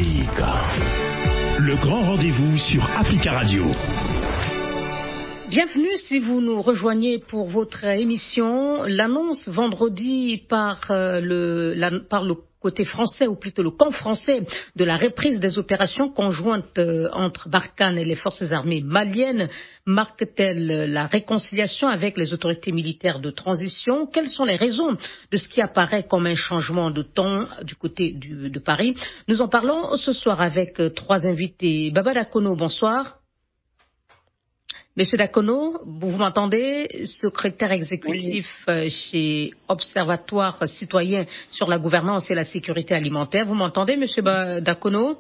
Africa. Le grand rendez-vous sur Africa Radio. Bienvenue si vous nous rejoignez pour votre émission. L'annonce vendredi par le côté français, ou plutôt le camp français, de la reprise des opérations conjointes entre Barkhane et les forces armées maliennes, marque-t-elle la réconciliation avec les autorités militaires de transition? Quelles sont les raisons de ce qui apparaît comme un changement de ton du côté de Paris? Nous en parlons ce soir avec trois invités. Baba Dakono, bonsoir. Monsieur Dakono, vous m'entendez, secrétaire exécutif chez Observatoire citoyen sur la gouvernance et la sécurité alimentaire. Vous m'entendez, monsieur Dakono?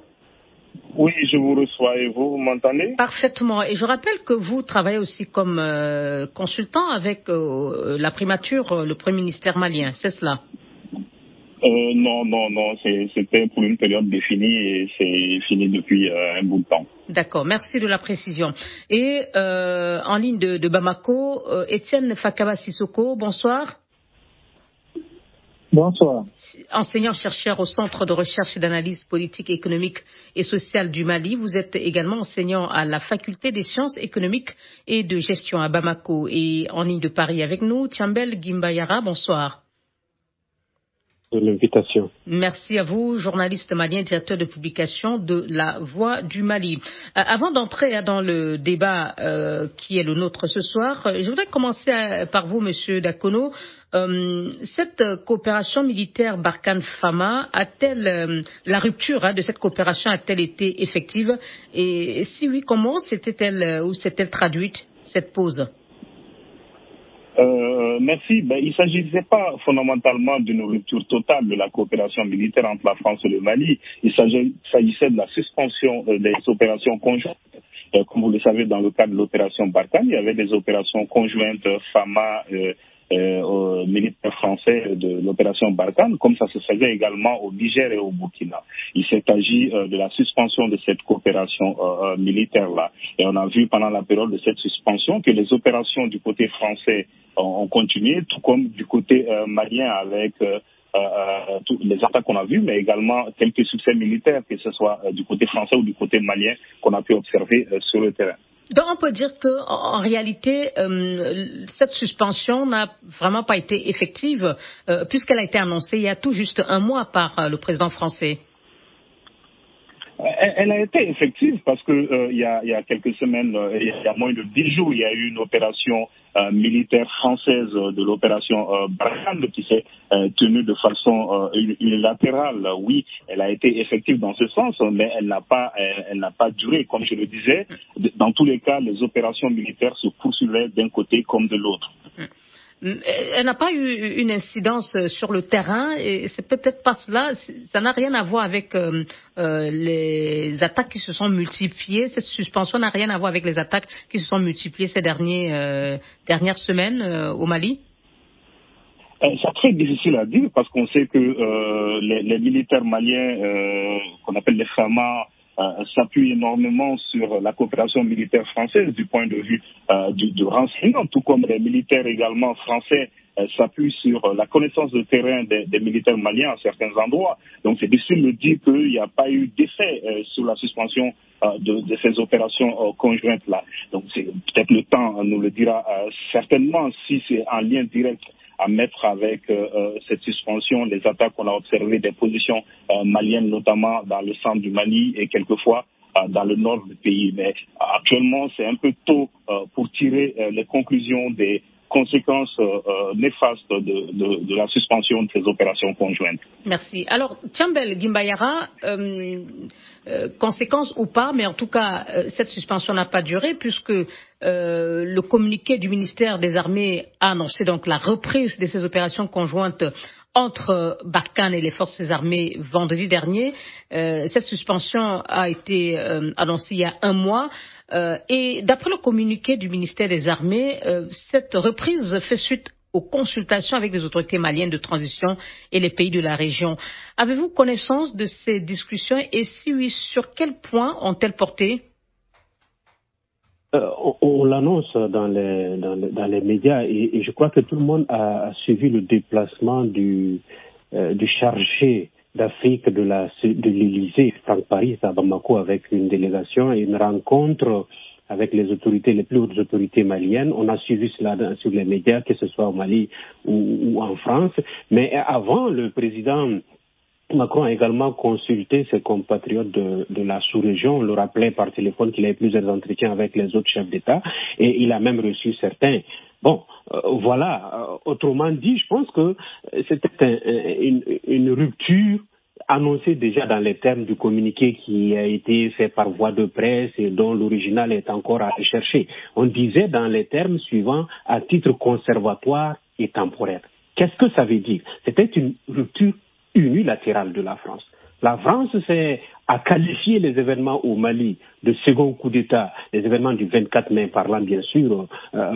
Oui, je vous reçois et vous m'entendez? Parfaitement. Et je rappelle que vous travaillez aussi comme consultant avec la primature, le Premier ministère malien, c'est cela? Non, c'était pour une période définie et c'est fini depuis un bout de temps. D'accord, merci de la précision. Et en ligne de Bamako, Étienne Fakaba Sissoko, bonsoir. Bonsoir. Enseignant-chercheur au Centre de recherche et d'analyse politique, économique et sociale du Mali. Vous êtes également enseignant à la Faculté des sciences économiques et de gestion à Bamako. Et en ligne de Paris avec nous, Thiambel Gimbayara, bonsoir. De l'invitation. Merci à vous, journaliste malien, directeur de publication de La Voix du Mali. Avant d'entrer dans le débat qui est le nôtre ce soir, je voudrais commencer par vous, monsieur Dakono. Cette coopération militaire Barkhane-Fama a-t-elle, la rupture de cette coopération a-t-elle été effective? Et si oui, comment s'était-elle ou s'est-elle traduite, cette pause? Merci. Il ne s'agissait pas fondamentalement d'une rupture totale de la coopération militaire entre la France et le Mali. Il s'agissait de la suspension des opérations conjointes. Comme vous le savez, dans le cadre de l'opération Barkhane, il y avait des opérations conjointes FAMA aux militaires français de l'opération Barkhane, comme ça se faisait également au Niger et au Burkina. Il s'est agi de la suspension de cette coopération militaire-là. Et on a vu pendant la période de cette suspension que les opérations du côté français ont continué, tout comme du côté malien avec toutes les attaques qu'on a vues, mais également quelques succès militaires, que ce soit du côté français ou du côté malien, qu'on a pu observer sur le terrain. Donc on peut dire que en réalité cette suspension n'a vraiment pas été effective puisqu'elle a été annoncée il y a tout juste un mois par le président français. Elle a été effective parce que il y a quelques semaines, il y a moins de 10 jours, il y a eu une opération militaire française de l'opération Barkhane qui s'est tenue de façon unilatérale. Oui, elle a été effective dans ce sens, mais elle n'a pas duré. Comme je le disais, dans tous les cas, les opérations militaires se poursuivaient d'un côté comme de l'autre. Elle n'a pas eu une incidence sur le terrain et c'est peut-être pas cela. Ça n'a rien à voir avec les attaques qui se sont multipliées. Cette suspension n'a rien à voir avec les attaques qui se sont multipliées ces dernières semaines au Mali. C'est très difficile à dire parce qu'on sait que les militaires maliens, qu'on appelle les FAMA, s'appuie énormément sur la coopération militaire française du point de vue du renseignement, tout comme les militaires également français s'appuient sur la connaissance de terrain des militaires maliens à certains endroits. Donc c'est difficile de dire qu'il n'y a pas eu d'effet sur la suspension de ces opérations conjointes-là. Donc c'est peut-être le temps nous le dira certainement si c'est en lien direct à mettre avec cette suspension, les attaques qu'on a observées des positions maliennes, notamment dans le centre du Mali et quelquefois dans le nord du pays. Mais actuellement, c'est un peu tôt pour tirer les conclusions des conséquences néfastes de la suspension de ces opérations conjointes. Merci. Alors, Thiambel Gimbayara, conséquences ou pas, mais en tout cas, cette suspension n'a pas duré puisque le communiqué du ministère des Armées a annoncé donc la reprise de ces opérations conjointes entre Barkhane et les forces armées vendredi dernier. Cette suspension a été annoncée il y a un mois. Et d'après le communiqué du ministère des Armées, cette reprise fait suite aux consultations avec les autorités maliennes de transition et les pays de la région. Avez-vous connaissance de ces discussions et si oui, sur quel point ont-elles porté? On l'annonce dans les médias et je crois que tout le monde a suivi le déplacement du chargé d'Afrique de l'Élysée, Franck Paris, à Bamako, avec une délégation et une rencontre avec les plus hautes autorités maliennes. On a suivi cela sur les médias, que ce soit au Mali ou en France. Mais avant, le président Macron a également consulté ses compatriotes de la sous-région. On le rappelait par téléphone qu'il avait plusieurs entretiens avec les autres chefs d'État et il a même reçu certains. Bon, voilà. Autrement dit, je pense que c'était une rupture annoncée déjà dans les termes du communiqué qui a été fait par voie de presse et dont l'original est encore à rechercher. On disait dans les termes suivants, à titre conservatoire et temporaire. Qu'est-ce que ça veut dire? C'était une rupture unilatérale de la France. La France a qualifié les événements au Mali de second coup d'État, les événements du 24 mai parlant bien sûr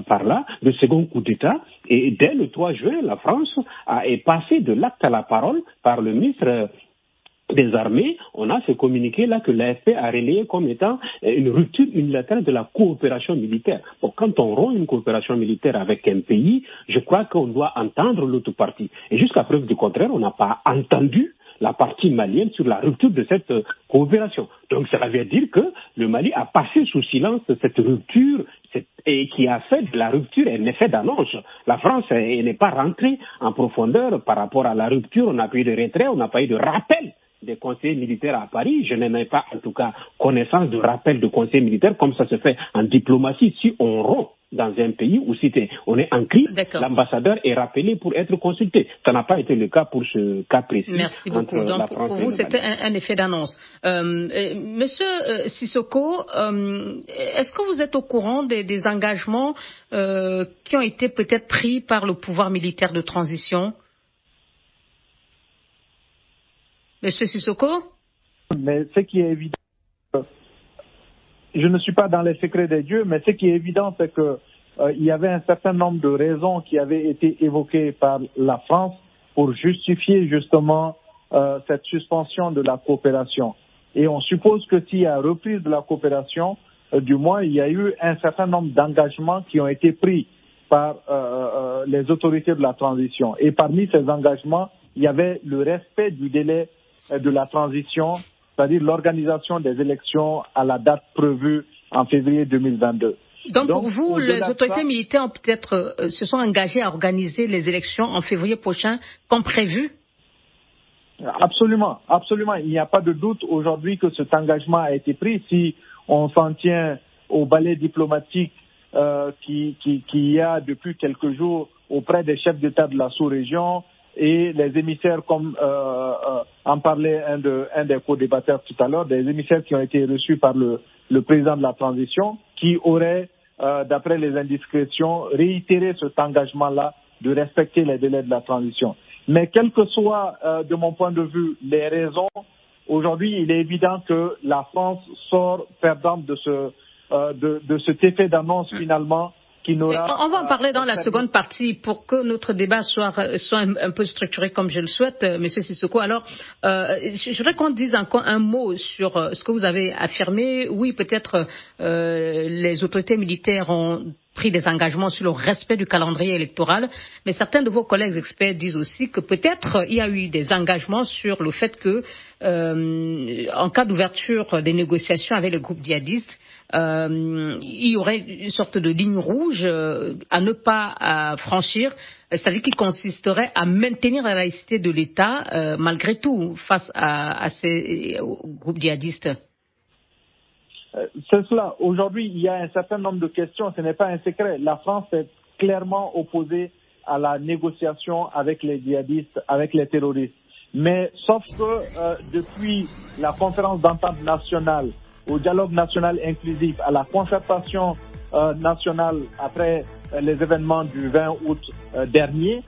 par là, de second coup d'État. Et dès le 3 juin, la France est passée de l'acte à la parole par le ministre des Armées. On a ce communiqué-là que l'AFP a relayé comme étant une rupture unilatérale de la coopération militaire. Bon, quand on rompt une coopération militaire avec un pays, je crois qu'on doit entendre l'autre partie. Et jusqu'à preuve du contraire, on n'a pas entendu la partie malienne sur la rupture de cette coopération. Donc ça veut dire que le Mali a passé sous silence cette rupture et qui a fait de la rupture un effet d'annonce. La France n'est pas rentrée en profondeur par rapport à la rupture. On n'a pas eu de retrait, on n'a pas eu de rappel des conseillers militaires à Paris. Je n'en ai pas en tout cas connaissance de rappel de conseillers militaires comme ça se fait en diplomatie. Si on rompt dans un pays où on est en crise, l'ambassadeur est rappelé pour être consulté. Ça n'a pas été le cas pour ce cas précis. Merci beaucoup. Donc pour vous, c'était un effet d'annonce. Monsieur Sissoko, est-ce que vous êtes au courant des engagements qui ont été peut-être pris par le pouvoir militaire de transition? Monsieur Sissoko? Mais ce qui est évident, je ne suis pas dans les secrets des dieux, mais ce qui est évident, c'est que il y avait un certain nombre de raisons qui avaient été évoquées par la France pour justifier justement cette suspension de la coopération. Et on suppose que s'il y a reprise de la coopération, du moins il y a eu un certain nombre d'engagements qui ont été pris par les autorités de la transition. Et parmi ces engagements, il y avait le respect du délai de la transition, c'est-à-dire l'organisation des élections à la date prévue en février 2022. Donc pour vous, les autorités militaires ont peut-être se sont engagées à organiser les élections en février prochain comme prévu? Absolument, absolument. Il n'y a pas de doute aujourd'hui que cet engagement a été pris. Si on s'en tient au balai diplomatique qui y a depuis quelques jours auprès des chefs d'État de la sous-région, et les émissaires, comme en parlait un des co-débatteurs tout à l'heure, des émissaires qui ont été reçus par le président de la transition, qui auraient, d'après les indiscrétions, réitéré cet engagement-là de respecter les délais de la transition. Mais quelles que soient, de mon point de vue, les raisons, aujourd'hui, il est évident que la France sort perdante de cet effet d'annonce finalement. On va en parler dans la seconde partie pour que notre débat soit un peu structuré comme je le souhaite, Monsieur Sissoko. Alors, je voudrais qu'on dise encore un mot sur ce que vous avez affirmé. Oui, peut-être les autorités militaires ont pris des engagements sur le respect du calendrier électoral, mais certains de vos collègues experts disent aussi que peut-être il y a eu des engagements sur le fait que, en cas d'ouverture des négociations avec les groupes djihadistes, il y aurait une sorte de ligne rouge à ne pas franchir, c'est-à-dire qui consisterait à maintenir la laïcité de l'État malgré tout face à ces groupes djihadistes. C'est cela. Aujourd'hui, il y a un certain nombre de questions. Ce n'est pas un secret. La France est clairement opposée à la négociation avec les djihadistes, avec les terroristes. Mais sauf que depuis la conférence d'entente nationale, au dialogue national inclusif, à la concertation nationale après les événements du 20 août dernier,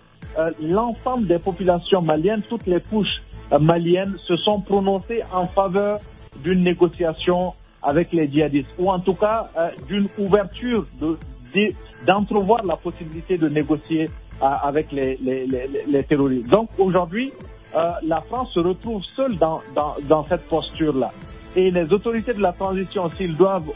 l'ensemble des populations maliennes, toutes les couches maliennes se sont prononcées en faveur d'une négociation avec les djihadistes, ou en tout cas d'une ouverture d'entrevoir la possibilité de négocier avec les terroristes. Donc aujourd'hui, la France se retrouve seule dans cette posture-là. Et les autorités de la transition, s'ils doivent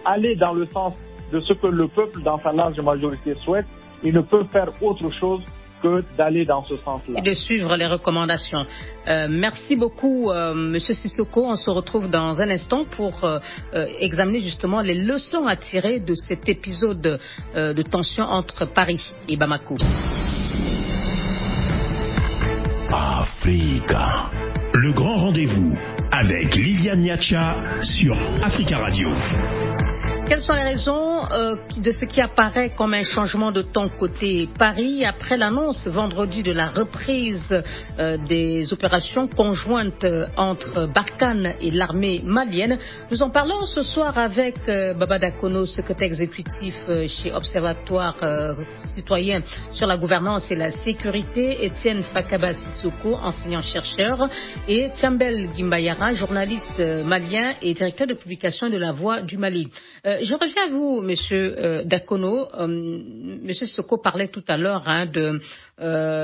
aller dans le sens de ce que le peuple, dans sa large majorité, souhaite, ils ne peuvent faire autre chose que d'aller dans ce sens-là. Et de suivre les recommandations. Merci beaucoup, Monsieur Sissoko. On se retrouve dans un instant pour examiner justement les leçons à tirer de cet épisode de tension entre Paris et Bamako. Africa, le grand rendez-vous avec Liliane Niacha sur Africa Radio. Quelles sont les raisons de ce qui apparaît comme un changement de ton côté Paris après l'annonce vendredi de la reprise des opérations conjointes entre Barkhane et l'armée malienne? Nous en parlons ce soir avec Baba Dakono, secrétaire exécutif chez Observatoire citoyen sur la gouvernance et la sécurité, Étienne Fakaba Sissoko, enseignant-chercheur, et Thiambel Gimbayara, journaliste malien et directeur de publication de La Voix du Mali. Je reviens à vous, Monsieur Dakono. Monsieur Sissoko parlait tout à l'heure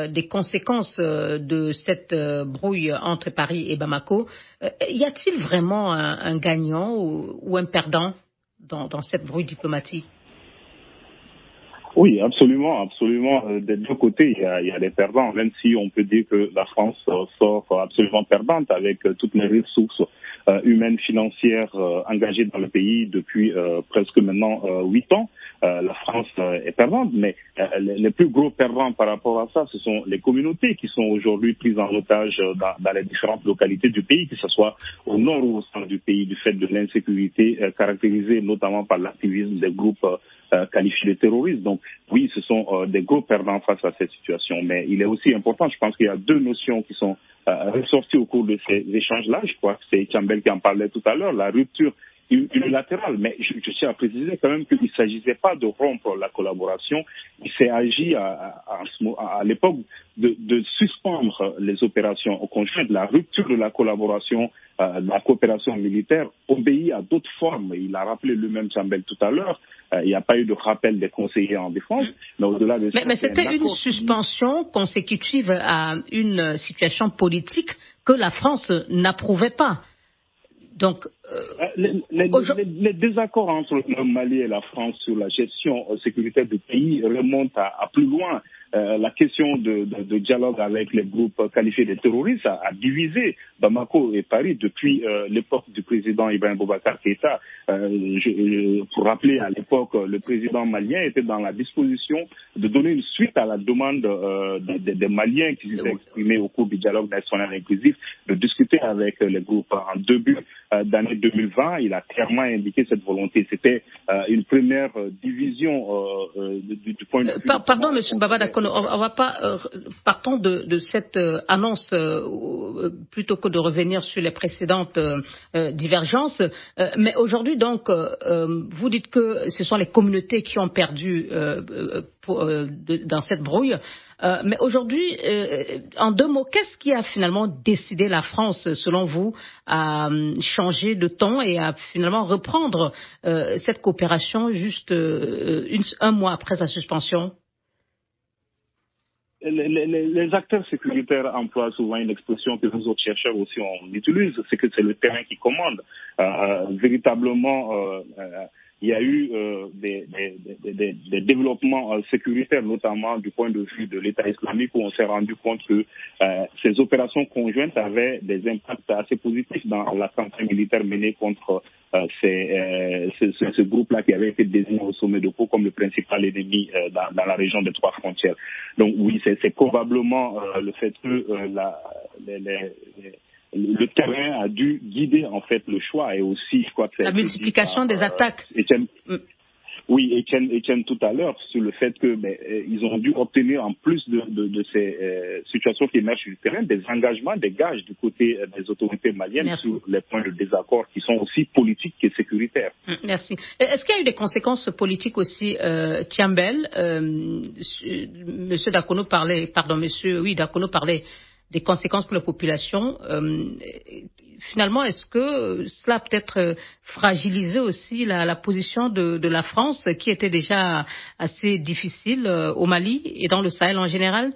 des conséquences de cette brouille entre Paris et Bamako. Y a-t-il vraiment un gagnant ou un perdant dans cette brouille diplomatique? Oui, absolument, absolument. Des deux côtés, il y a des perdants, même si on peut dire que la France sort absolument perdante avec toutes les ressources humaines, financières engagées dans le pays depuis presque maintenant 8 ans. La France est perdante, mais les plus gros perdants par rapport à ça, ce sont les communautés qui sont aujourd'hui prises en otage dans les différentes localités du pays, que ce soit au nord ou au centre du pays, du fait de l'insécurité caractérisée notamment par l'activisme des groupes qualifiés de terroristes. Donc oui, ce sont des gros perdants face à cette situation. Mais il est aussi important, je pense qu'il y a deux notions qui sont ressorties au cours de ces échanges-là. Je crois que c'est Thiambel qui en parlait tout à l'heure, la rupture unilatérale. Mais je tiens à préciser quand même qu'il ne s'agissait pas de rompre la collaboration. Il s'est agi à l'époque de suspendre les opérations conjointes. La rupture de la collaboration, de la coopération militaire obéit à d'autres formes. Il a rappelé lui-même Thiambel tout à l'heure. Il n'y a pas eu de rappel des conseillers en défense. Mais au-delà de ça, mais c'était une suspension consécutive à une situation politique que la France n'approuvait pas. Donc, les désaccords entre le Mali et la France sur la gestion sécuritaire du pays remontent à plus loin. La question de dialogue avec les groupes qualifiés de terroristes a divisé Bamako et Paris depuis l'époque du président Ibrahim Boubacar Keïta. Pour rappeler, à l'époque, le président malien était dans la disposition de donner une suite à la demande des Maliens qui s'étaient exprimés au cours du dialogue national inclusif, de discuter avec les groupes. En début d'année 2020, il a clairement indiqué cette volonté. C'était une première division du point de vue... Pardon, Monsieur Baba Dakono, on va pas... partons de cette annonce plutôt que de revenir sur les précédentes divergences. Mais aujourd'hui, donc, vous dites que ce sont les communautés qui ont perdu dans cette brouille. Mais aujourd'hui, en deux mots, qu'est-ce qui a finalement décidé la France, selon vous, à changer de ton et à finalement reprendre cette coopération juste un mois après sa suspension? Les acteurs sécuritaires emploient souvent une expression que nous autres chercheurs aussi on utilise, c'est que c'est le terrain qui commande. Véritablement, il y a eu des développements sécuritaires, notamment du point de vue de l'État islamique, où on s'est rendu compte que ces opérations conjointes avaient des impacts assez positifs dans la campagne militaire menée contre ce groupe-là qui avait été désigné au sommet de Pau comme le principal ennemi dans la région des trois frontières. Donc oui, c'est probablement le fait que le terrain a dû guider en fait le choix et aussi je crois que la multiplication des attaques. Étienne tout à l'heure sur le fait que ils ont dû obtenir en plus de ces situations qui émergent du terrain des engagements, des gages du côté des autorités maliennes. Merci. Sur les points de désaccord qui sont aussi politiques et sécuritaires. Merci. Est-ce qu'il y a eu des conséquences politiques aussi, Thiambel? Monsieur Dakono parlait, Dakono parlait des conséquences pour la population. Finalement, est-ce que cela a peut-être fragilisé aussi la position de la France, qui était déjà assez difficile au Mali et dans le Sahel en général?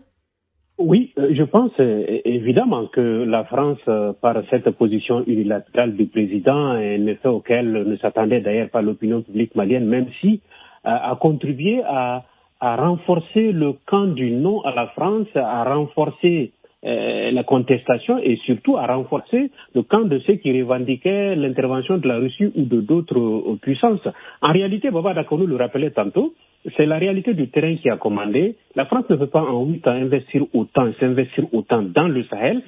Oui, je pense évidemment que la France, par cette position unilatérale du président, un effet auquel ne s'attendait d'ailleurs pas l'opinion publique malienne, même si a contribué à à renforcer le camp du non à la France, à renforcer la contestation et surtout à renforcer le camp de ceux qui revendiquaient l'intervention de la Russie ou de d'autres puissances. En réalité, Baba Dakonou le rappelait tantôt, c'est la réalité du terrain qui a commandé. La France ne peut pas en 8 ans s'investir autant dans le Sahel,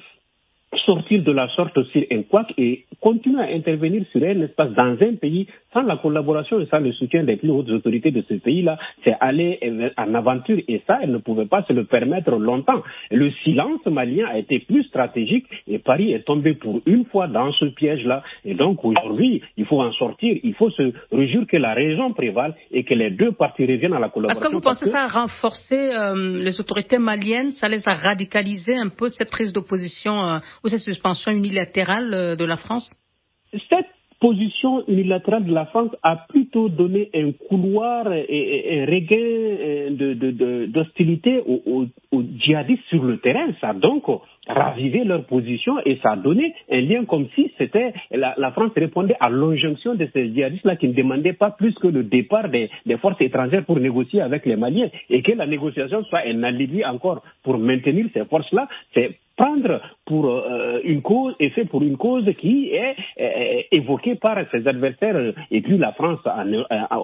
sortir de la sorte sur un couac et continuer à intervenir sur un espace dans un pays sans la collaboration et sans le soutien des plus hautes autorités de ce pays-là, c'est aller en aventure et ça, elle ne pouvait pas se le permettre longtemps. Le silence malien a été plus stratégique et Paris est tombé pour une fois dans ce piège-là et donc aujourd'hui, il faut en sortir, il faut se réjouir que la raison prévale et que les deux parties reviennent à la collaboration. Est-ce que vous pensez que ça a renforcé les autorités maliennes, ça les a radicalisées un peu cette prise d'opposition ou cette suspension unilatérale de la France? Cette position unilatérale de la France a plutôt donné un couloir et un regain d'hostilité aux djihadistes sur le terrain. Ça a donc ravivé leur position et ça a donné un lien comme si c'était la France répondait à l'injonction de ces djihadistes-là qui ne demandaient pas plus que le départ des forces étrangères pour négocier avec les Maliens et que la négociation soit un alibi encore pour maintenir ces forces-là. C'est prendre pour une cause et fait pour une cause qui est évoquée par ses adversaires et puis la France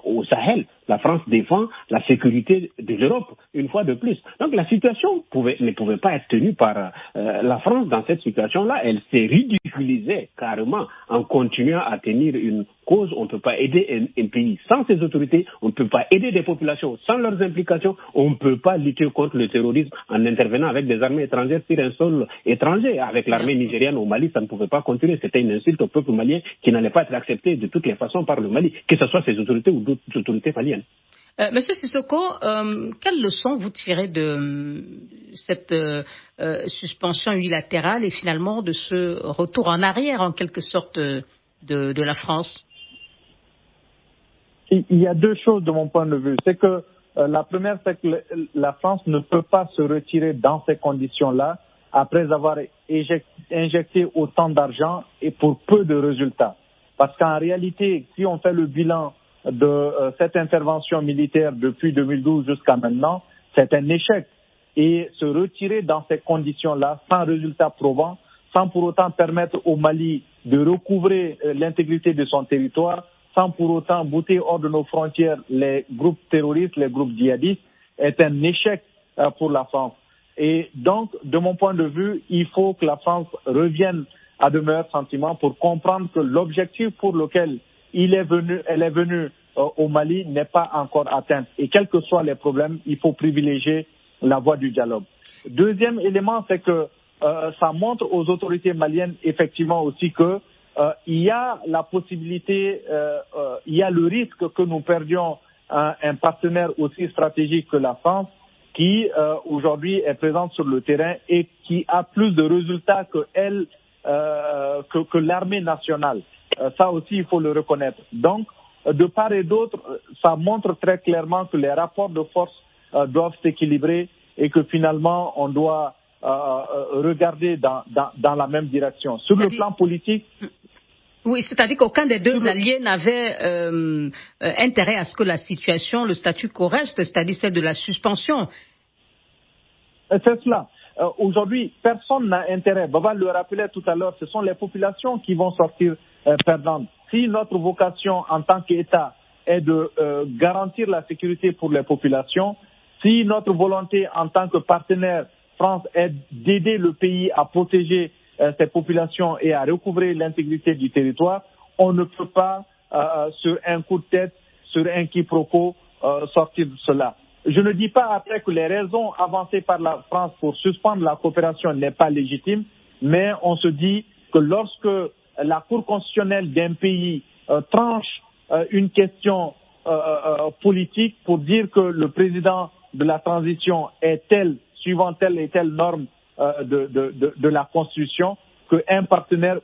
au Sahel. La France défend la sécurité de l'Europe une fois de plus. Donc la situation ne pouvait pas être tenue par la France dans cette situation-là. Elle s'est ridiculisée carrément en continuant à tenir une cause. On ne peut pas aider un pays sans ses autorités. On ne peut pas aider des populations sans leurs implications. On ne peut pas lutter contre le terrorisme en intervenant avec des armées étrangères sur un sol étranger. Avec l'armée nigériane au Mali, ça ne pouvait pas continuer. C'était une insulte au peuple malien qui n'allait pas être acceptée de toutes les façons par le Mali, que ce soit ses autorités ou d'autres autorités maliennes. Monsieur Sissoko, quelle leçon vous tirez de cette suspension unilatérale et finalement de ce retour en arrière en quelque sorte de la France? Il y a deux choses de mon point de vue. C'est que la première, c'est que la France ne peut pas se retirer dans ces conditions-là après avoir injecté autant d'argent et pour peu de résultats. Parce qu'en réalité, si on fait le bilan de cette intervention militaire depuis 2012 jusqu'à maintenant, c'est un échec. Et se retirer dans ces conditions-là, sans résultat probant, sans pour autant permettre au Mali de recouvrer l'intégrité de son territoire, sans pour autant bouter hors de nos frontières les groupes terroristes, les groupes djihadistes, est un échec pour la France. Et donc, de mon point de vue, il faut que la France revienne à de meilleurs sentiments pour comprendre que l'objectif pour lequel elle est venue au Mali n'est pas encore atteint. Et quels que soient les problèmes, il faut privilégier la voie du dialogue. Deuxième élément, c'est que ça montre aux autorités maliennes effectivement aussi que il y a la possibilité, il y a le risque que nous perdions un partenaire aussi stratégique que la France, qui aujourd'hui est présente sur le terrain et qui a plus de résultats que l'armée nationale. Ça aussi, il faut le reconnaître. Donc, de part et d'autre, ça montre très clairement que les rapports de force doivent s'équilibrer et que finalement, on doit regarder dans la même direction. Sur le plan politique... Oui, c'est-à-dire qu'aucun des deux alliés n'avait intérêt à ce que la situation, le statu quo reste, c'est-à-dire celle de la suspension. C'est cela. Aujourd'hui, personne n'a intérêt. Baba le rappelait tout à l'heure, ce sont les populations qui vont sortir perdantes. Si notre vocation en tant qu'État est de garantir la sécurité pour les populations, si notre volonté en tant que partenaire France est d'aider le pays à protéger ces populations et à recouvrer l'intégrité du territoire, on ne peut pas, sur un coup de tête, sur un quiproquo, sortir de cela. Je ne dis pas après que les raisons avancées par la France pour suspendre la coopération n'est pas légitime, mais on se dit que lorsque la Cour constitutionnelle d'un pays tranche une question politique pour dire que le président de la transition est tel, suivant telle et telle norme de la Constitution, qu'un partenaire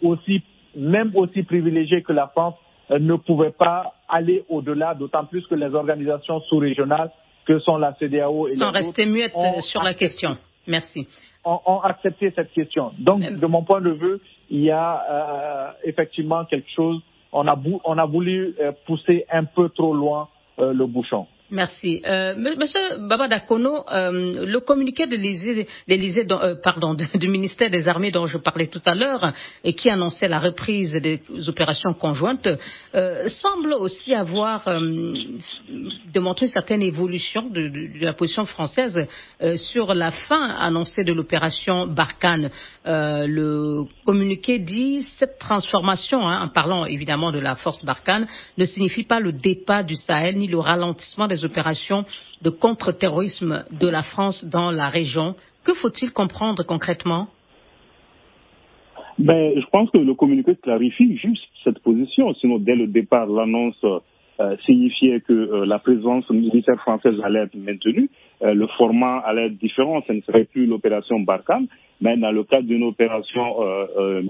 même aussi privilégié que la France ne pouvait pas aller au-delà, d'autant plus que les organisations sous-régionales que sont la CEDEAO et sont restées muettes sur la question. Merci. Ont accepté cette question. Donc, de mon point de vue, il y a effectivement quelque chose. On a voulu pousser un peu trop loin le bouchon. Merci. Monsieur Baba Dakono, le communiqué de du ministère des Armées dont je parlais tout à l'heure et qui annonçait la reprise des opérations conjointes semble aussi avoir démontré une certaine évolution de la position française sur la fin annoncée de l'opération Barkhane. Le communiqué dit cette transformation, en parlant évidemment de la force Barkhane, ne signifie pas le départ du Sahel ni le ralentissement des opérations de contre-terrorisme de la France dans la région. Que faut-il comprendre concrètement? Je pense que le communiqué clarifie juste cette position. Sinon, dès le départ, l'annonce signifiait que la présence militaire française allait être maintenue. Le format allait être différent. Ce ne serait plus l'opération Barkhane, mais dans le cadre d'une opération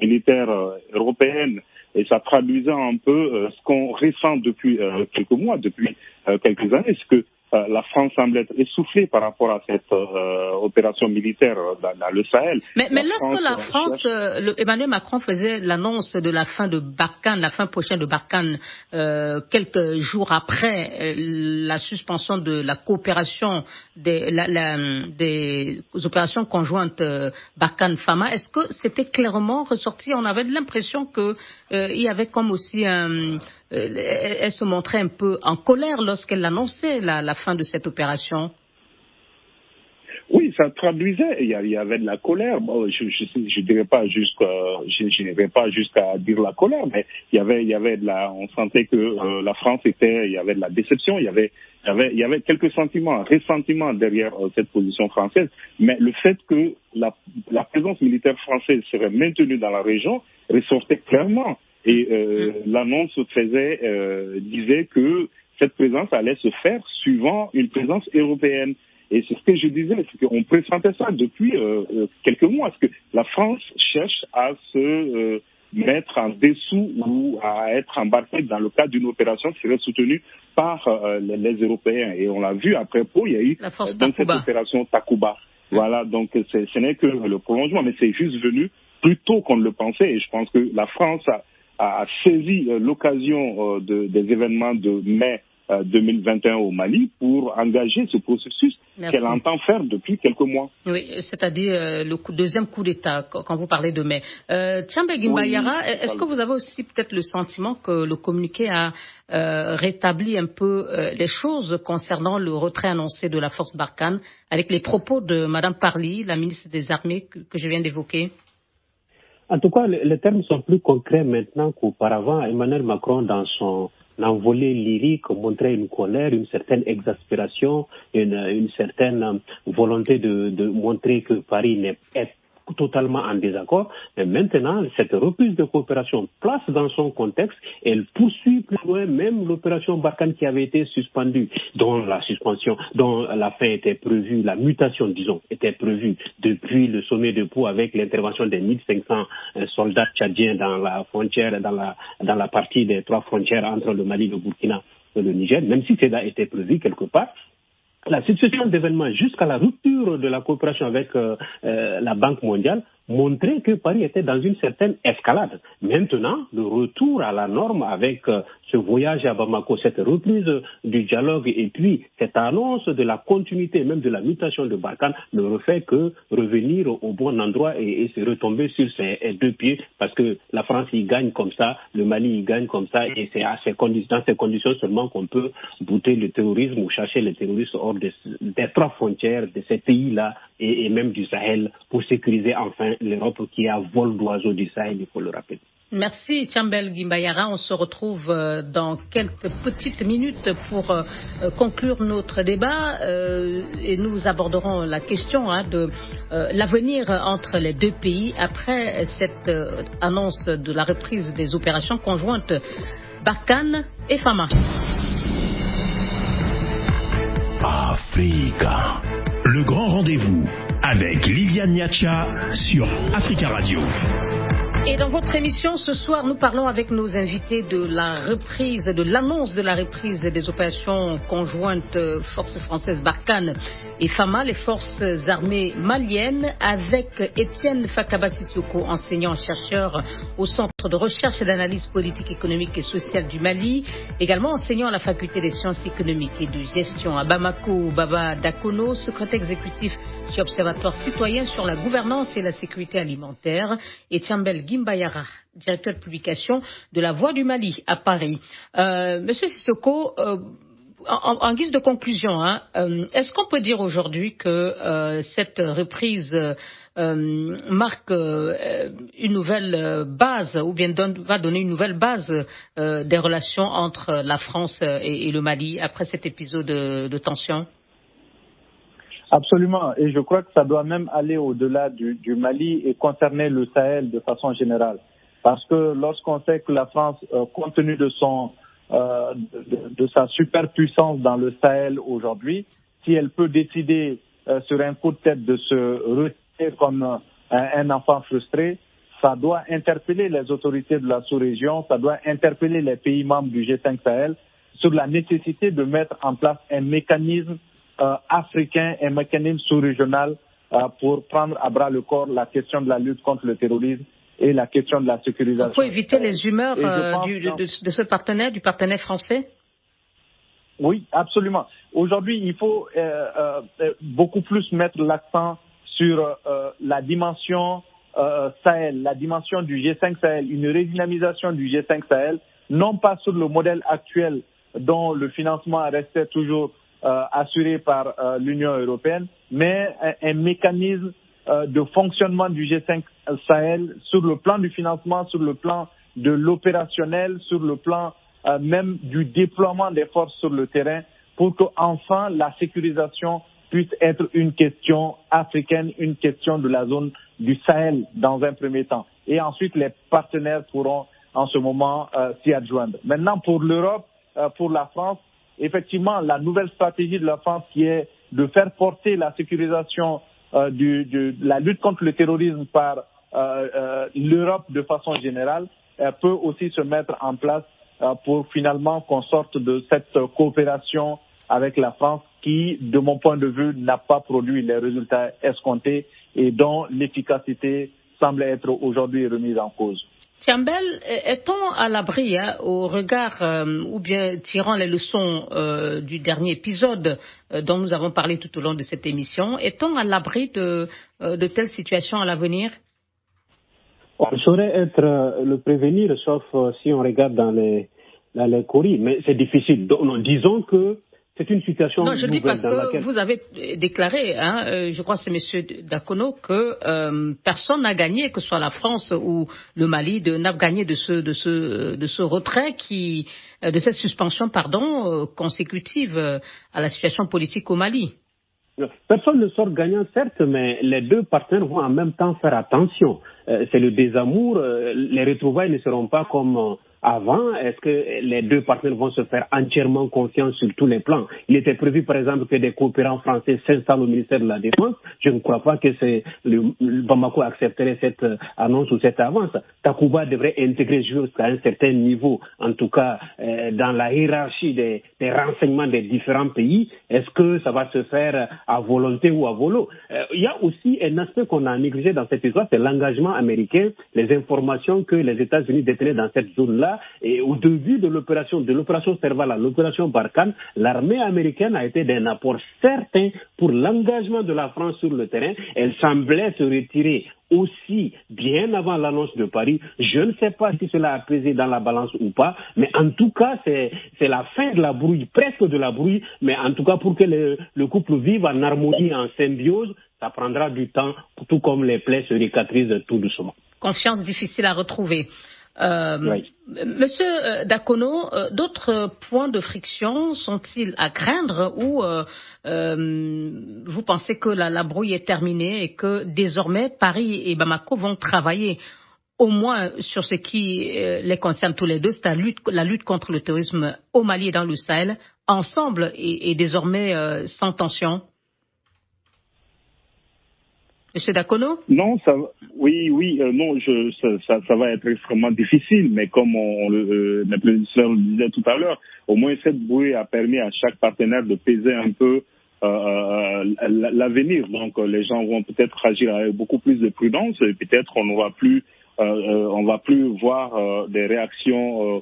militaire européenne. Et ça traduisait un peu ce qu'on ressent depuis quelques mois, depuis quelques années, c'est que la France semble être essoufflée par rapport à cette opération militaire dans le Sahel. Mais lorsque la France, Emmanuel Macron faisait l'annonce de la fin de Barkhane, la fin prochaine de Barkhane, quelques jours après la suspension de la coopération des opérations conjointes Barkhane-Fama, est-ce que c'était clairement ressorti? On avait l'impression que il y avait comme aussi elle se montrait un peu en colère lorsqu'elle annonçait la fin de cette opération. Oui, ça traduisait. Il y avait de la colère. Bon, je dirais pas je n'irai pas jusqu'à dire la colère, mais il y avait on sentait que la France il y avait de la déception. Il y avait quelques ressentiments derrière cette position française. Mais le fait que la présence militaire française serait maintenue dans la région ressortait clairement. Et l'annonce disait que cette présence allait se faire suivant une présence européenne. Et c'est ce que je disais, c'est qu'on pressentait ça depuis quelques mois, parce que la France cherche à se mettre en dessous ou à être embarquée dans le cadre d'une opération qui serait soutenue par les Européens. Et on l'a vu après Pau, il y a eu cette opération Takuba. Voilà, donc ce n'est que le prolongement, mais c'est juste venu plus tôt qu'on ne le pensait. Et je pense que la France a saisi l'occasion des événements de mai 2021 au Mali pour engager ce processus qu'elle entend faire depuis quelques mois. Oui, c'est-à-dire le deuxième coup d'État, quand vous parlez de mai. Thiambe Gimbayara, est-ce que vous avez aussi peut-être le sentiment que le communiqué a rétabli un peu les choses concernant le retrait annoncé de la force Barkhane avec les propos de Mme Parly, la ministre des Armées que je viens d'évoquer? En tout cas, les termes sont plus concrets maintenant qu'auparavant. Emmanuel Macron, dans son envolée lyrique, montrait une colère, une certaine exaspération, une certaine volonté de montrer que Paris n'est totalement en désaccord. Mais maintenant, cette reprise de coopération place dans son contexte, elle poursuit plus loin même l'opération Barkhane qui avait été suspendue, dont la fin était prévue, la mutation, disons, était prévue depuis le sommet de Pau avec l'intervention des 1500 soldats tchadiens dans la frontière, dans la partie des trois frontières entre le Mali, le Burkina et le Niger, même si cela était prévu quelque part. La succession d'événements jusqu'à la rupture de la coopération avec la Banque mondiale montrait que Paris était dans une certaine escalade. Maintenant, le retour à la norme avec ce voyage à Bamako, cette reprise du dialogue et puis cette annonce de la continuité, même de la mutation de Barkhane, ne refait que revenir au bon endroit et se retomber sur ses deux pieds parce que la France y gagne comme ça, le Mali y gagne comme ça et c'est dans ces conditions seulement qu'on peut bouter le terrorisme ou chercher les terroristes hors des trois frontières de ces pays-là et même du Sahel pour sécuriser enfin l'Europe qui est à vol d'oiseau du Sahel, il faut le rappeler. Merci Thiambe Gimbayara. On se retrouve dans quelques petites minutes pour conclure notre débat et nous aborderons la question de l'avenir entre les deux pays après cette annonce de la reprise des opérations conjointes Barkhane et Fama. Africa, le grand rendez-vous avec Liliane Niacha sur Africa Radio. Et dans votre émission, ce soir, nous parlons avec nos invités de l'annonce de la reprise des opérations conjointes Forces françaises Barkhane et FAMA, les forces armées maliennes, avec Étienne Fakaba Sissoko, enseignant-chercheur au Centre de recherche et d'analyse politique, économique et sociale du Mali, également enseignant à la Faculté des sciences économiques et de gestion à Bamako, Baba Dakono, secrétaire exécutif chez Observatoire citoyen sur la gouvernance et la sécurité alimentaire, et Thiambel Gimbayara, directeur de publication de La Voix du Mali à Paris. Monsieur Sissoko, en guise de conclusion, est-ce qu'on peut dire aujourd'hui que cette reprise marque une nouvelle base, ou bien va donner une nouvelle base des relations entre la France et le Mali après cet épisode de tension? Absolument, et je crois que ça doit même aller au-delà du Mali et concerner le Sahel de façon générale. Parce que lorsqu'on sait que la France, compte tenu de sa superpuissance dans le Sahel aujourd'hui, si elle peut décider sur un coup de tête de se retirer comme un enfant frustré, ça doit interpeller les autorités de la sous-région, ça doit interpeller les pays membres du G5 Sahel sur la nécessité de mettre en place un mécanisme africain, un mécanisme sous-régional pour prendre à bras le corps la question de la lutte contre le terrorisme et la question de la sécurisation. Il faut éviter les humeurs de ce partenaire, du partenaire français? Oui, absolument. Aujourd'hui, il faut beaucoup plus mettre l'accent sur la dimension Sahel, la dimension du G5 Sahel, une redynamisation du G5 Sahel, non pas sur le modèle actuel dont le financement restait toujours assuré par l'Union européenne, mais un mécanisme de fonctionnement du G5 Sahel sur le plan du financement, sur le plan de l'opérationnel, sur le plan même du déploiement des forces sur le terrain, pour qu'enfin la sécurisation puisse être une question africaine, une question de la zone du Sahel dans un premier temps. Et ensuite, les partenaires pourront en ce moment s'y adjoindre. Maintenant, pour l'Europe, pour la France, effectivement, la nouvelle stratégie de la France qui est de faire porter la sécurisation de la lutte contre le terrorisme par l'Europe de façon générale peut aussi se mettre en place pour finalement qu'on sorte de cette coopération avec la France qui, de mon point de vue, n'a pas produit les résultats escomptés et dont l'efficacité semble être aujourd'hui remise en cause. Thiambel, est-on à l'abri, au regard, ou bien tirant les leçons du dernier épisode dont nous avons parlé tout au long de cette émission, est-on à l'abri de telles situations à l'avenir? On saurait être le prévenir, sauf si on regarde dans les courriers, mais c'est difficile. Donc, disons que c'est une situation non, je dis parce que laquelle... vous avez déclaré, je crois que c'est M. Dakono, que personne n'a gagné, que ce soit la France ou le Mali, n'a gagné de ce retrait de cette suspension, consécutive à la situation politique au Mali. Personne ne sort gagnant, certes, mais les deux partenaires vont en même temps faire attention. C'est le désamour, les retrouvailles ne seront pas comme avant. Est-ce que les deux partenaires vont se faire entièrement confiance sur tous les plans? Il était prévu, par exemple, que des coopérants français s'installent au ministère de la Défense. Je ne crois pas que Bamako accepterait cette annonce ou cette avance. Takuba devrait intégrer jusqu'à un certain niveau, en tout cas dans la hiérarchie des renseignements des différents pays. Est-ce que ça va se faire à volonté ou à volo? Il y a aussi un aspect qu'on a négligé dans cette histoire, c'est l'engagement américain, les informations que les États-Unis détenaient dans cette zone-là. Et au début de l'opération Servala, l'opération Barkhane, l'armée américaine a été d'un apport certain pour l'engagement de la France sur le terrain. Elle semblait se retirer aussi bien avant l'annonce de Paris. Je ne sais pas si cela a pesé dans la balance ou pas, mais en tout cas, c'est la fin de la brouille, presque de la brouille, mais en tout cas, pour que le couple vive en harmonie, en symbiose, ça prendra du temps, tout comme les plaies se cicatrisent tout doucement. Confiance difficile à retrouver. Oui. Monsieur Dakono, d'autres points de friction sont-ils à craindre ou vous pensez que la brouille est terminée et que désormais Paris et Bamako vont travailler au moins sur ce qui les concerne tous les deux, c'est la lutte contre le terrorisme au Mali et dans le Sahel, ensemble et désormais sans tension? Monsieur Dakono? Non, ça va être extrêmement difficile, mais comme le président le disait tout à l'heure, au moins cette bouée a permis à chaque partenaire de peser un peu l'avenir. Donc les gens vont peut-être agir avec beaucoup plus de prudence et peut-être on va plus voir des réactions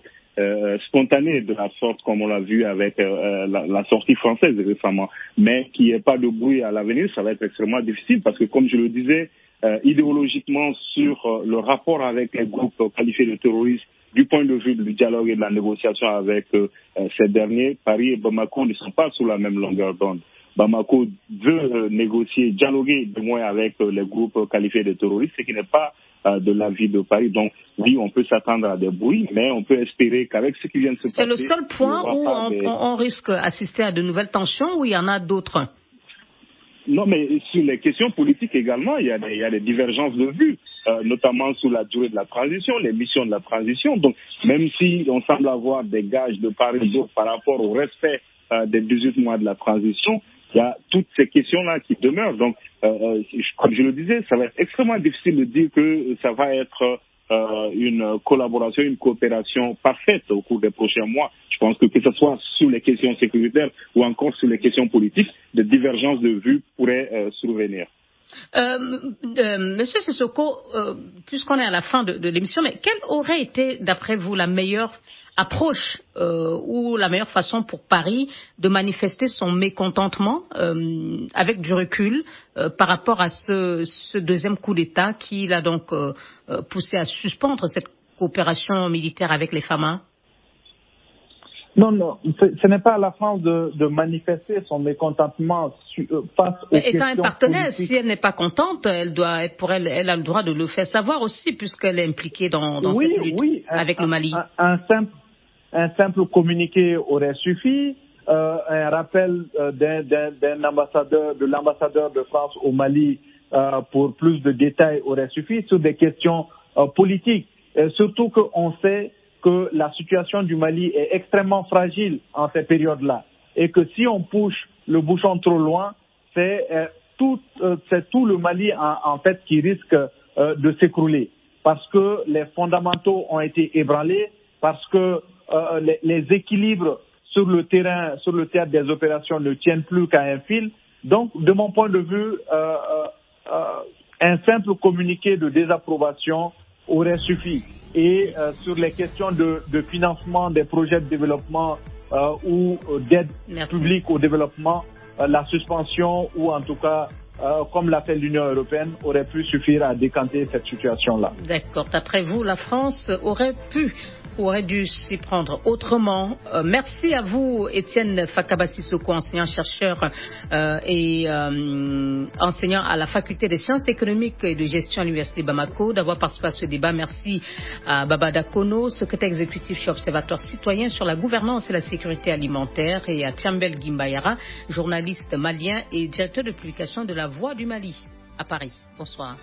spontanées de la sorte comme on l'a vu avec la sortie française récemment. Mais qu'il n'y ait pas de bruit à l'avenir, ça va être extrêmement difficile parce que comme je le disais, idéologiquement sur le rapport avec les groupes qualifiés de terroristes, du point de vue du dialogue et de la négociation avec ces derniers, Paris et Bamako ne sont pas sous la même longueur d'onde. Bamako veut négocier, dialoguer du moins avec les groupes qualifiés de terroristes, ce qui n'est pas de l'avis de Paris. Donc oui, on peut s'attendre à des bruits, mais on peut espérer qu'avec ce qui vient de se passer... C'est le seul point où on risque d'assister à de nouvelles tensions ou il y en a d'autres? Non, mais sur les questions politiques également, il y a des divergences de vues, notamment sur la durée de la transition, les missions de la transition. Donc, même si on semble avoir des gages de part et d'autre par rapport au respect des 18 mois de la transition, il y a toutes ces questions-là qui demeurent. Donc, comme je le disais, ça va être extrêmement difficile de dire que ça va être une collaboration, une coopération parfaite au cours des prochains mois. Je pense que ce soit sur les questions sécuritaires ou encore sur les questions politiques, des divergences de vues pourraient survenir. Monsieur Sissoko, puisqu'on est à la fin de l'émission, mais quelle aurait été, d'après vous, la meilleure approche ou la meilleure façon pour Paris de manifester son mécontentement avec du recul par rapport à ce deuxième coup d'État qui l'a donc poussé à suspendre cette coopération militaire avec les FAMA? Non, ce n'est pas à la France de manifester son mécontentement face aux questions étant un partenaire, politiques. si elle n'est pas contente, elle a le droit de le faire savoir aussi, puisqu'elle est impliquée dans cette lutte avec le Mali. Un simple communiqué aurait suffi. Un rappel de l'ambassadeur de France au Mali pour plus de détails aurait suffi sur des questions politiques. Surtout qu'on sait que la situation du Mali est extrêmement fragile en ces périodes-là et que si on pousse le bouchon trop loin, c'est tout le Mali en fait qui risque de s'écrouler parce que les fondamentaux ont été ébranlés, parce que les équilibres sur le terrain, sur le théâtre des opérations ne tiennent plus qu'à un fil. Donc, de mon point de vue, un simple communiqué de désapprobation aurait suffi. Et sur les questions de financement des projets de développement ou d'aide publique au développement, la suspension ou en tout cas, comme l'a fait l'Union européenne, aurait pu suffire à décanter cette situation-là. D'accord. D'après vous, la France aurait dû s'y prendre autrement. Merci à vous, Étienne Fakaba Sissoko, enseignant-chercheur et enseignant à la Faculté des sciences économiques et de gestion à l'Université Bamako, d'avoir participé à ce débat. Merci à Baba Dakono, secrétaire exécutif chez Observatoire citoyen sur la gouvernance et la sécurité alimentaire, et à Tiambel Gimbayara, journaliste malien et directeur de publication de La Voix du Mali à Paris. Bonsoir.